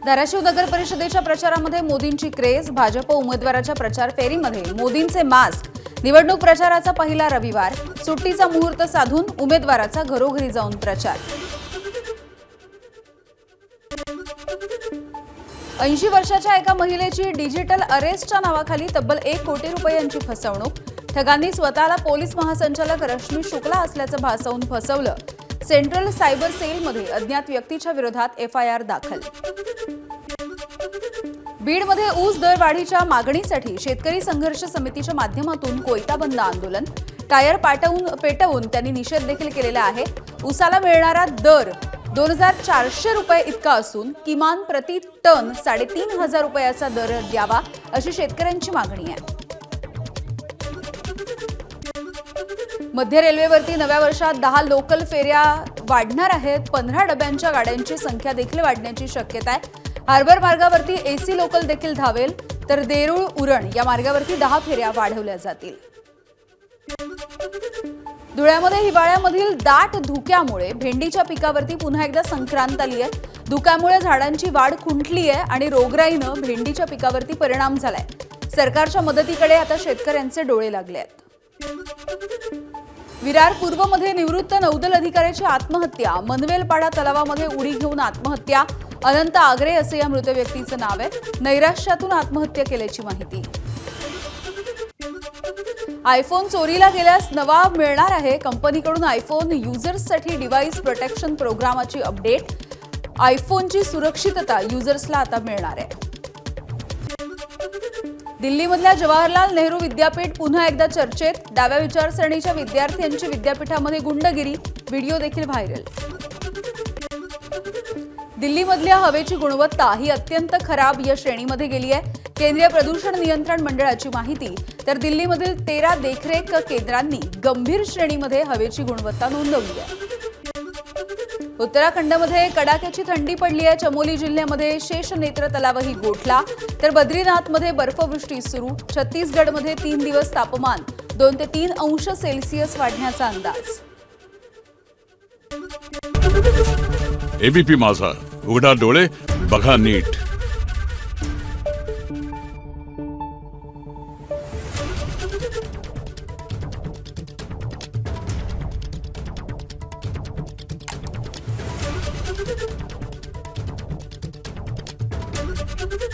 धाराशिव नगर परिषदेच्या प्रचारामध्ये मोदींची क्रेज। भाजप उमेदवाराच्या प्रचार फेरीमध्ये मोदींचे मास्क। निवडणूक प्रचाराचा पहिला रविवार। सुट्टीचा मुहूर्त साधून उमेदवाराचा घरोघरी जाऊन प्रचार। 80 वर्षाच्या एका महिलेची डिजिटल अरेस्टच्या नावाखाली तब्बल 1 कोटी रुपयांची फसवणूक। ठगांनी स्वतःला पोलीस महासंचालक रश्मी शुक्ला असल्याचं भासवून फसवलं। सेंट्रल सायबर सेलमध्ये अज्ञात व्यक्तीच्या विरोधात एफआयआर दाखल। बीडमध्ये ऊस दरवाढीच्या मागणीसाठी शेतकरी संघर्ष समितीच्या माध्यमातून कोयता बंद आंदोलन। टायर पेटवून त्यांनी निषेध देखील केलेला आहे। ऊसाला मिळणारा दर 2400 रुपये इतका असून किमान प्रति टन 3500 रुपयाचा दर द्यावा अशी शेतकऱ्यांची मागणी आहे। मध्य रेल्वेवरती नव्या वर्षात 10 लोकल फेऱ्या वाढणार आहेत। 15 डब्यांच्या गाड्यांची संख्या देखील वाढण्याची शक्यता आहे। हार्बर मार्गावरती एसी लोकल देखील धावेल, तर देरूळ उरण या मार्गावरती 10 फेऱ्या वाढवल्या जातील। धुळ्यामध्ये हिवाळ्यामधील दाट धुक्यामुळे भेंडीच्या पिकावरती पुन्हा एकदा संक्रांत आली आहे। धुक्यामुळे झाडांची वाढ खुंटली आहे आणि रोगराईनं भेंडीच्या पिकावरती परिणाम झालाय। सरकारच्या मदतीकडे आता शेतकऱ्यांचे डोळे लागले आहेत। विरार पूर्वमध्ये निवृत्त नौदल अधिकाऱ्याची आत्महत्या। मनवेलपाडा तलावामध्ये उडी घेऊन आत्महत्या। अनंत आगरे असे या मृत व्यक्तीचं नाव आहे। नैराश्यातून आत्महत्या केल्याची माहिती। आयफोन चोरीला गेल्यास नवा मिळणार आहे। कंपनीकडून आयफोन युजर्ससाठी डिव्हाइस प्रोटेक्शन प्रोग्रामाची अपडेट। आयफोनची सुरक्षितता युजर्सला आता मिळणार आहे। दिल्लीमधल्या जवाहरलाल नेहरू विद्यापीठ पुन्हा एकदा चर्चेत। डाव्या विचारसरणीच्या विद्यार्थ्यांची विद्यापीठामध्ये गुंडगिरी। व्हिडिओ देखील व्हायरल। दिल्लीमधल्या हवेची गुणवत्ता ही अत्यंत खराब या श्रेणीमध्ये गेली आहे। केंद्रीय प्रदूषण नियंत्रण मंडळाची माहिती। तर दिल्लीमधील 13 देखरेख केंद्रांनी गंभीर श्रेणीमध्ये हवेची गुणवत्ता नोंदवली आहे। उत्तराखंडमध्ये कडाक्याची थंडी पडली आहे। चमोली जिल्ह्यामध्ये शेषनेत्र तलावही गोठला, तर बद्रीनाथमध्ये बर्फवृष्टी सुरू। छत्तीसगडमध्ये 3 दिवस तापमान 2 ते 3 अंश सेल्सिअस वाढण्याचा अंदाज। एबीपी माझा, उघडा डोळे बघा नीट।